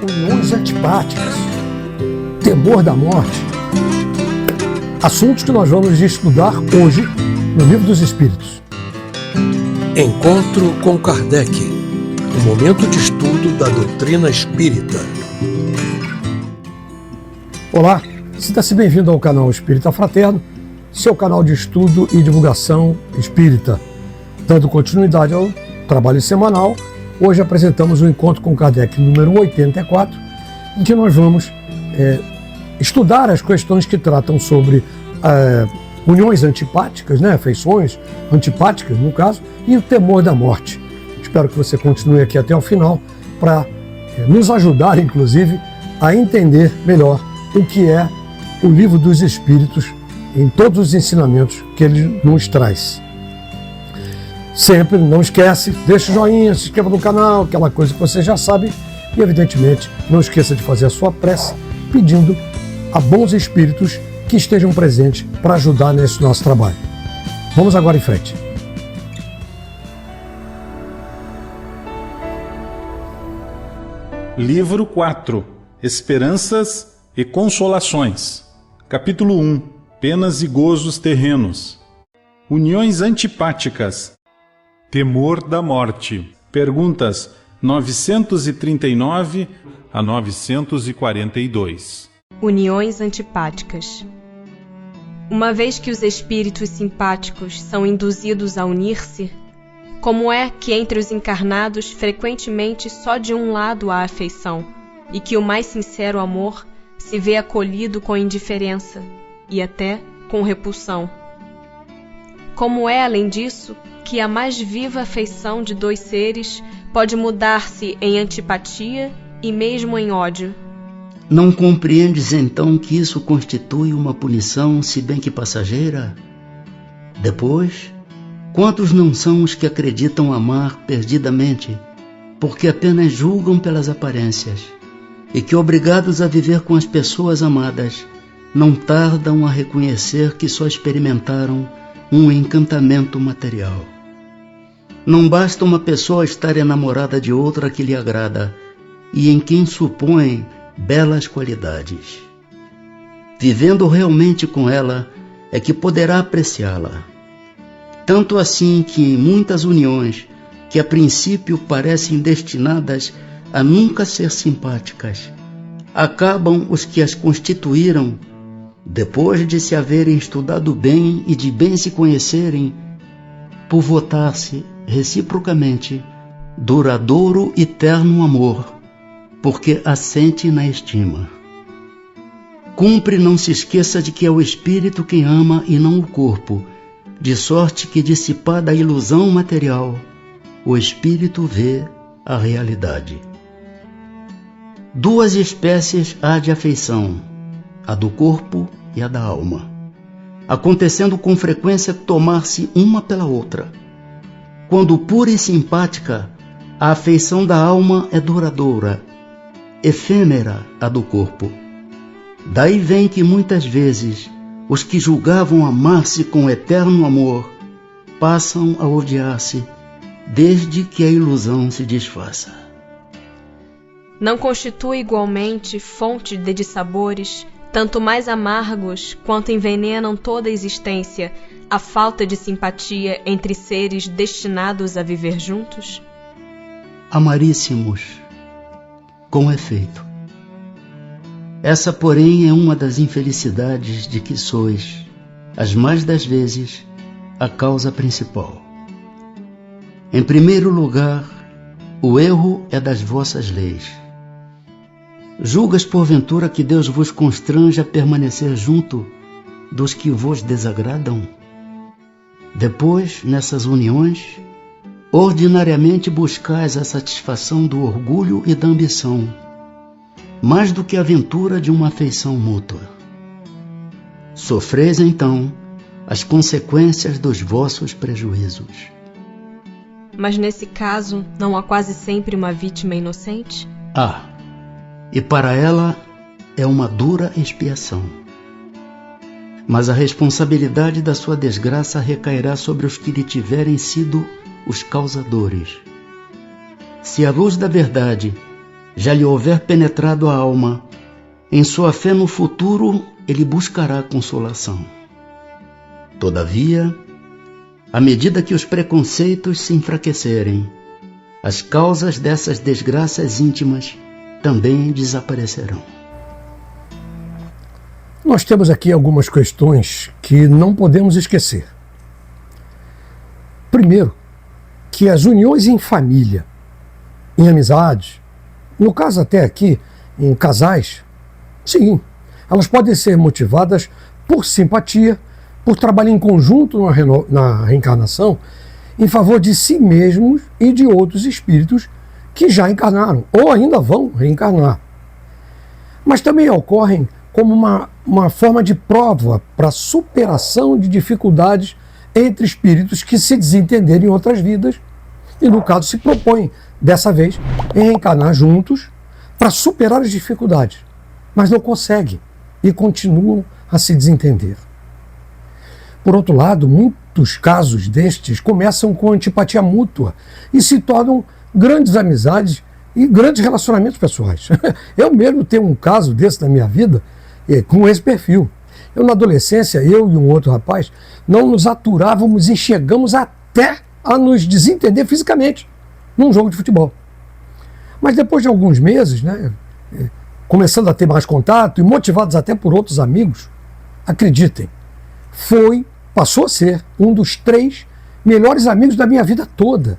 uniões antipáticas, temor da morte. Assuntos que nós vamos estudar hoje no Livro dos Espíritos. Encontro com Kardec, um momento de estudo da doutrina espírita. Olá, sinta-se bem-vindo ao canal Espírita Fraterno, seu canal de estudo e divulgação espírita. Dando continuidade ao trabalho semanal, hoje apresentamos o Encontro com Kardec número 84, em que nós vamos estudar as questões que tratam sobre uniões antipáticas, afeições antipáticas, no caso, e o temor da morte. Espero que você continue aqui até o final para nos ajudar, inclusive, a entender melhor o que é o Livro dos Espíritos em todos os ensinamentos que ele nos traz. Sempre, não esquece, deixa o joinha, se inscreva no canal, aquela coisa que você já sabe, e evidentemente não esqueça de fazer a sua prece pedindo a bons espíritos que estejam presentes para ajudar nesse nosso trabalho. Vamos agora em frente. Livro 4. Esperanças e Consolações. Capítulo 1. Penas e gozos terrenos. Uniões antipáticas. Temor da morte. Perguntas 939 a 942. Uniões antipáticas. Uma vez que os espíritos simpáticos são induzidos a unir-se, como é que entre os encarnados frequentemente só de um lado há afeição, e que o mais sincero amor se vê acolhido com indiferença e até com repulsão? Como é, além disso, que a mais viva afeição de dois seres pode mudar-se em antipatia e mesmo em ódio? Não compreendes então que isso constitui uma punição, se bem que passageira? Depois, quantos não são os que acreditam amar perdidamente, porque apenas julgam pelas aparências, e que, obrigados a viver com as pessoas amadas, não tardam a reconhecer que só experimentaram um encantamento material. Não basta uma pessoa estar enamorada de outra que lhe agrada e em quem supõe belas qualidades. Vivendo realmente com ela é que poderá apreciá-la. Tanto assim que em muitas uniões, que a princípio parecem destinadas a nunca ser simpáticas, acabam os que as constituíram, depois de se haverem estudado bem e de bem se conhecerem, por votar-se reciprocamente duradouro e terno amor, porque assente na estima. Cumpre não se esqueça de que é o espírito quem ama e não o corpo, de sorte que, dissipada a ilusão material, o espírito vê a realidade. Duas espécies há de afeição, a do corpo e a da alma, acontecendo com frequência tomar-se uma pela outra. Quando pura e simpática, a afeição da alma é duradoura, efêmera a do corpo. Daí vem que muitas vezes os que julgavam amar-se com eterno amor passam a odiar-se desde que a ilusão se desfaça. Não constitui igualmente fonte de dissabores, tanto mais amargos quanto envenenam toda a existência, a falta de simpatia entre seres destinados a viver juntos? Amaríssimos, com efeito. Essa, porém, é uma das infelicidades de que sois, as mais das vezes, a causa principal. Em primeiro lugar, o erro é das vossas leis. Julgas, porventura, que Deus vos constrange a permanecer junto dos que vos desagradam? Depois, nessas uniões, ordinariamente buscais a satisfação do orgulho e da ambição, mais do que a ventura de uma afeição mútua. Sofreis, então, as consequências dos vossos prejuízos. Mas nesse caso, não há quase sempre uma vítima inocente? Há, e para ela é uma dura expiação. Mas a responsabilidade da sua desgraça recairá sobre os que lhe tiverem sido os causadores. Se a luz da verdade já lhe houver penetrado a alma, em sua fé no futuro ele buscará consolação. Todavia, à medida que os preconceitos se enfraquecerem, as causas dessas desgraças íntimas também desaparecerão. Nós temos aqui algumas questões que não podemos esquecer. Primeiro, que as uniões em família, em amizades, no caso até aqui, em casais, sim, elas podem ser motivadas por simpatia, por trabalho em conjunto na reencarnação, em favor de si mesmos e de outros espíritos que já encarnaram ou ainda vão reencarnar. Mas também ocorrem como uma forma de prova para a superação de dificuldades entre espíritos que se desentenderam em outras vidas e, no caso, se propõem, dessa vez, em reencarnar juntos para superar as dificuldades, mas não conseguem e continuam a se desentender. Por outro lado, muitos casos destes começam com antipatia mútua e se tornam grandes amizades e grandes relacionamentos pessoais. Eu mesmo tenho um caso desse na minha vida com esse perfil. Eu, na adolescência, eu e um outro rapaz, não nos aturávamos e chegamos até a nos desentender fisicamente num jogo de futebol. Mas depois de alguns meses, começando a ter mais contato e motivados até por outros amigos, acreditem, passou a ser um dos 3 melhores amigos da minha vida toda.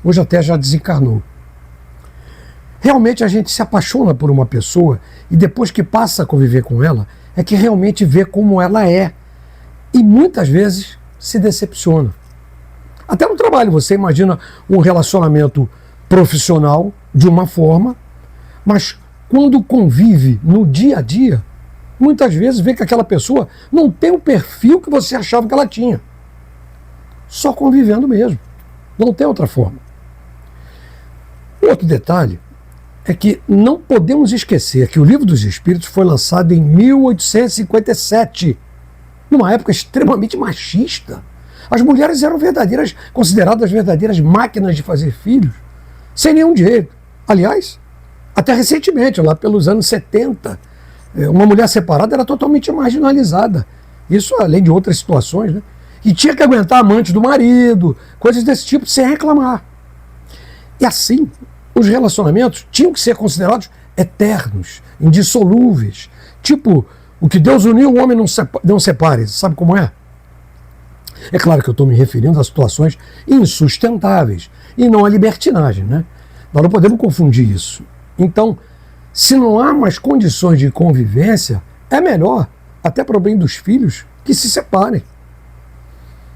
Hoje até já desencarnou. Realmente a gente se apaixona por uma pessoa e depois que passa a conviver com ela, é que realmente vê como ela é. E muitas vezes se decepciona. Até no trabalho, você imagina um relacionamento profissional de uma forma, mas quando convive no dia a dia, muitas vezes vê que aquela pessoa não tem o perfil que você achava que ela tinha. Só convivendo mesmo. Não tem outra forma. Outro detalhe é que não podemos esquecer que o Livro dos Espíritos foi lançado em 1857, numa época extremamente machista. As mulheres eram consideradas verdadeiras máquinas de fazer filhos, sem nenhum direito. Aliás, até recentemente, lá pelos anos 70, uma mulher separada era totalmente marginalizada. Isso além de outras situações, E tinha que aguentar amantes do marido, coisas desse tipo, sem reclamar. E assim, os relacionamentos tinham que ser considerados eternos, indissolúveis. Tipo, o que Deus uniu, o homem não separe. Sabe como é? É claro que eu estou me referindo a situações insustentáveis e não a libertinagem, Nós não podemos confundir isso. Então, se não há mais condições de convivência, é melhor, até para o bem dos filhos, que se separem.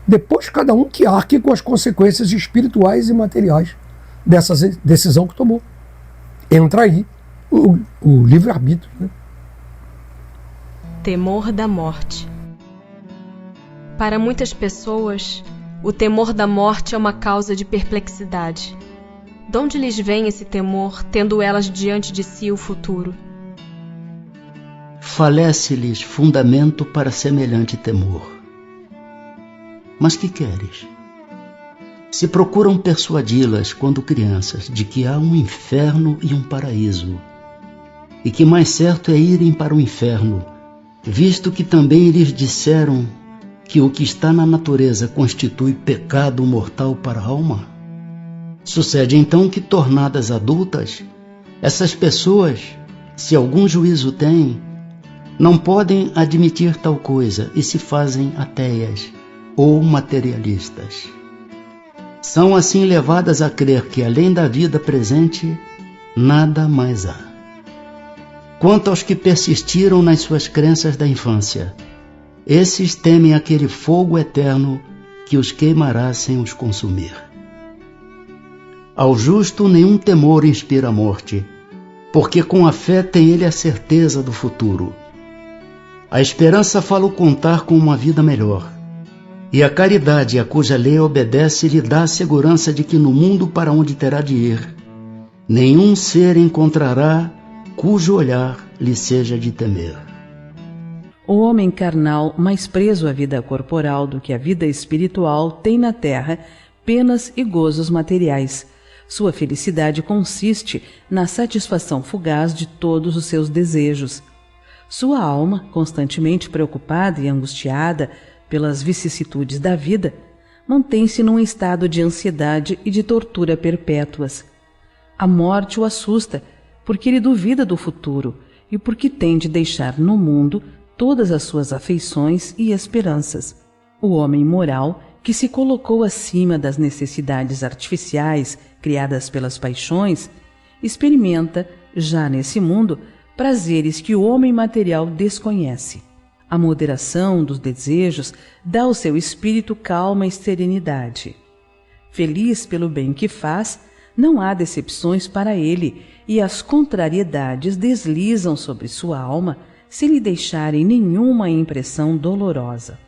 Depois cada um que arque com as consequências espirituais e materiais dessa decisão que tomou. Entra aí o livre-arbítrio. Temor da morte. Para muitas pessoas, o temor da morte é uma causa de perplexidade. De onde lhes vem esse temor, tendo elas diante de si o futuro? Falece-lhes fundamento para semelhante temor. Mas que queres? Se procuram persuadi-las, quando crianças, de que há um inferno e um paraíso, e que mais certo é irem para o inferno, visto que também lhes disseram que o que está na natureza constitui pecado mortal para a alma? Sucede então que, tornadas adultas, essas pessoas, se algum juízo têm, não podem admitir tal coisa e se fazem ateias ou materialistas. São assim levadas a crer que, além da vida presente, nada mais há. Quanto aos que persistiram nas suas crenças da infância, esses temem aquele fogo eterno que os queimará sem os consumir. Ao justo nenhum temor inspira a morte, porque com a fé tem ele a certeza do futuro. A esperança fala o contar com uma vida melhor, e a caridade, a cuja lei obedece, lhe dá a segurança de que no mundo para onde terá de ir, nenhum ser encontrará cujo olhar lhe seja de temer. O homem carnal, mais preso à vida corporal do que à vida espiritual, tem na terra penas e gozos materiais, Sua felicidade consiste na satisfação fugaz de todos os seus desejos. Sua alma, constantemente preocupada e angustiada pelas vicissitudes da vida, mantém-se num estado de ansiedade e de tortura perpétuas. A morte o assusta, porque ele duvida do futuro e porque tem de deixar no mundo todas as suas afeições e esperanças. O homem moral, que se colocou acima das necessidades artificiais criadas pelas paixões, experimenta, já nesse mundo, prazeres que o homem material desconhece. A moderação dos desejos dá ao seu espírito calma e serenidade. Feliz pelo bem que faz, não há decepções para ele, e as contrariedades deslizam sobre sua alma sem lhe deixarem nenhuma impressão dolorosa.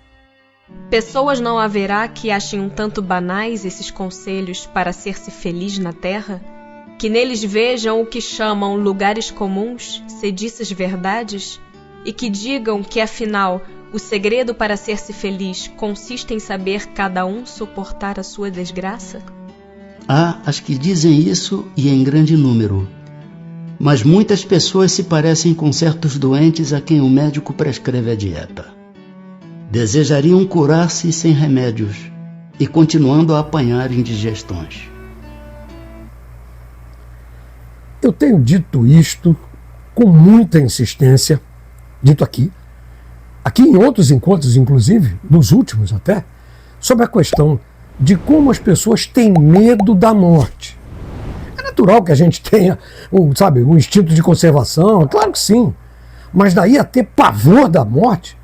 Pessoas não haverá que achem um tanto banais esses conselhos para ser-se feliz na terra? Que neles vejam o que chamam lugares comuns, sediças verdades? E que digam que, afinal, o segredo para ser-se feliz consiste em saber cada um suportar a sua desgraça? Há as que dizem isso e em grande número. Mas muitas pessoas se parecem com certos doentes a quem o médico prescreve a dieta. Desejariam curar-se sem remédios e continuando a apanhar indigestões. Eu tenho dito isto com muita insistência, dito aqui em outros encontros, inclusive, nos últimos até, sobre a questão de como as pessoas têm medo da morte. É natural que a gente tenha um instinto de conservação, claro que sim, mas daí a ter pavor da morte,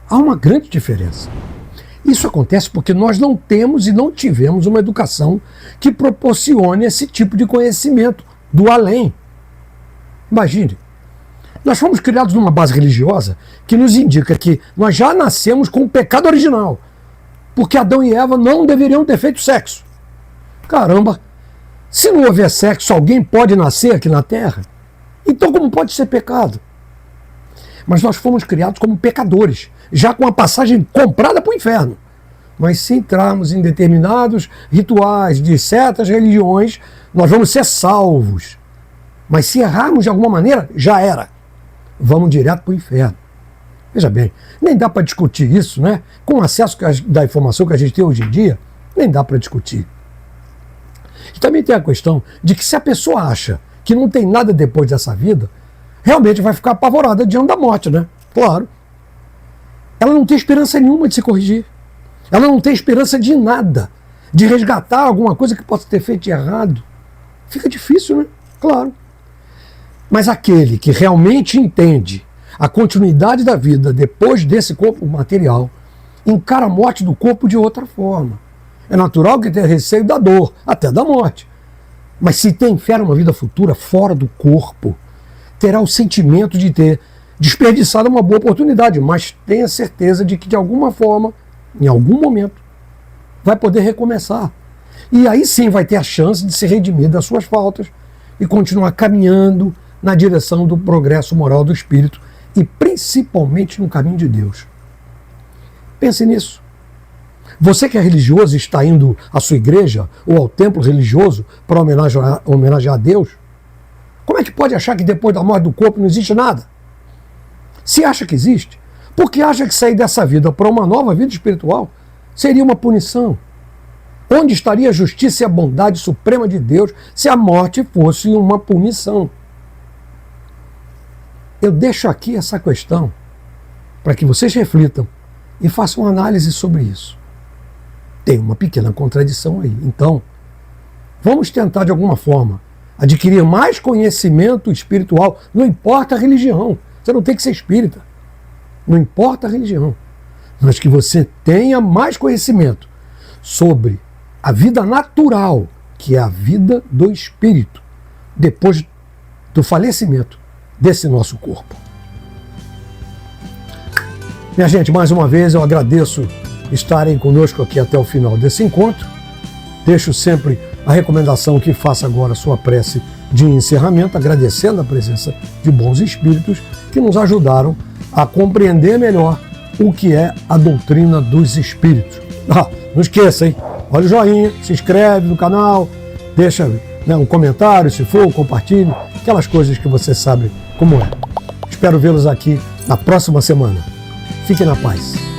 há uma grande diferença. Isso acontece porque nós não temos e não tivemos uma educação que proporcione esse tipo de conhecimento do além. Imagine, nós fomos criados numa base religiosa que nos indica que nós já nascemos com o pecado original, porque Adão e Eva não deveriam ter feito sexo. Caramba, se não houver sexo, alguém pode nascer aqui na Terra? Então como pode ser pecado? Mas nós fomos criados como pecadores, já com a passagem comprada para o inferno. Mas se entrarmos em determinados rituais de certas religiões, nós vamos ser salvos. Mas se errarmos de alguma maneira, já era. Vamos direto para o inferno. Veja bem, nem dá para discutir isso, né? Com o acesso da informação que a gente tem hoje em dia, nem dá para discutir. E também tem a questão de que se a pessoa acha que não tem nada depois dessa vida, realmente vai ficar apavorada diante da morte, né? Claro. Ela não tem esperança nenhuma de se corrigir. Ela não tem esperança de nada, de resgatar alguma coisa que possa ter feito de errado. Fica difícil, né? Claro. Mas aquele que realmente entende a continuidade da vida depois desse corpo material, encara a morte do corpo de outra forma. É natural que tenha receio da dor, até da morte. Mas se tem fé numa vida futura fora do corpo, terá o sentimento de ter desperdiçado uma boa oportunidade, mas tenha certeza de que de alguma forma, em algum momento, vai poder recomeçar. E aí sim vai ter a chance de se redimir das suas faltas e continuar caminhando na direção do progresso moral do espírito e principalmente no caminho de Deus. Pense nisso. Você que é religioso e está indo à sua igreja ou ao templo religioso para homenagear a Deus, como é que pode achar que depois da morte do corpo não existe nada? Se acha que existe, porque acha que sair dessa vida para uma nova vida espiritual seria uma punição. Onde estaria a justiça e a bondade suprema de Deus se a morte fosse uma punição? Eu deixo aqui essa questão para que vocês reflitam e façam uma análise sobre isso. Tem uma pequena contradição aí. Então, vamos tentar de alguma forma adquirir mais conhecimento espiritual. Não importa a religião. Você não tem que ser espírita. Não importa a religião. Mas que você tenha mais conhecimento sobre a vida natural, que é a vida do espírito, depois do falecimento desse nosso corpo. Minha gente, mais uma vez eu agradeço estarem conosco aqui até o final desse encontro. Deixo sempre a recomendação que faça agora a sua prece de encerramento, agradecendo a presença de bons espíritos que nos ajudaram a compreender melhor o que é a doutrina dos espíritos. Não esqueça, hein? Olha o joinha, se inscreve no canal, deixa né, um comentário, se for, compartilhe, aquelas coisas que você sabe como é. Espero vê-los aqui na próxima semana. Fiquem na paz.